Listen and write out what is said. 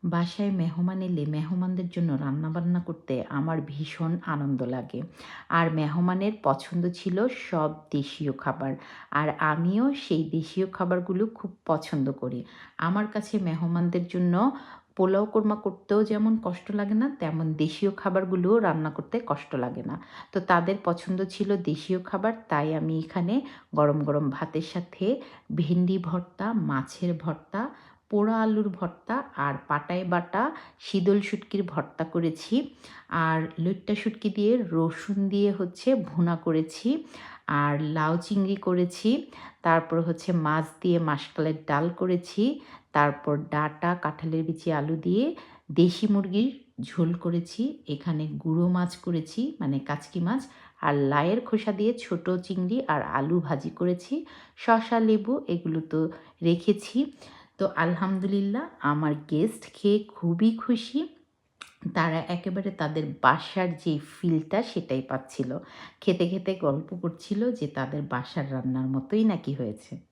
বাসায় মেহমান এলে মেহমানদের জন্য রান্নাবান্না করতে আমার ভীষণ আনন্দ লাগে। আর মেহমানের পছন্দ ছিল সব দেশীয় খাবার। আর আমিও সেই দেশীয় খাবারগুলো খুব পছন্দ করি। আমার কাছে মেহমানদের জন্য পোলাও কোরমা করতেও যেমন কষ্ট লাগে না, তেমন দেশীয় খাবারগুলোও রান্না করতে কষ্ট লাগে না। তো তাদের পছন্দ ছিল দেশীয় খাবার, তাই আমি এখানে গরম গরম ভাতের সাথে ভেন্ডি ভর্তা, মাছের ভর্তা, পোড়া আলুর ভর্তা আর পাটায় বাটা শীতল শুটকির ভর্তা করেছি। আর লইট্টা শুটকি দিয়ে রসুন দিয়ে ভুনা করেছি। আর লাউ চিংড়ি করেছি। তারপর মাছ দিয়ে মাসকলাইয়ের ডাল করেছি। তারপর ডাঁটা, কাঁঠালের বিচি, আলু দিয়ে দেশি মুরগির ঝোল করেছি। এখানে গুঁড়ো মাছ করেছি, মানে কাচকি মাছ। আর লাইয়ের খোসা দিয়ে ছোট চিংড়ি আর আলু ভাজি করেছি। শসা, লেবু এগুলো তো রেখেছি। তো আলহামদুলিল্লাহ, আমার গেস্ট খেয়ে খুবই খুশি। তারা একেবারে তাদের বাসার যে ফিলটা সেটাই পাচ্ছিল। খেতে খেতে গল্প করছিল যে তাদের বাসার রান্নার মতোই নাকি হয়েছে।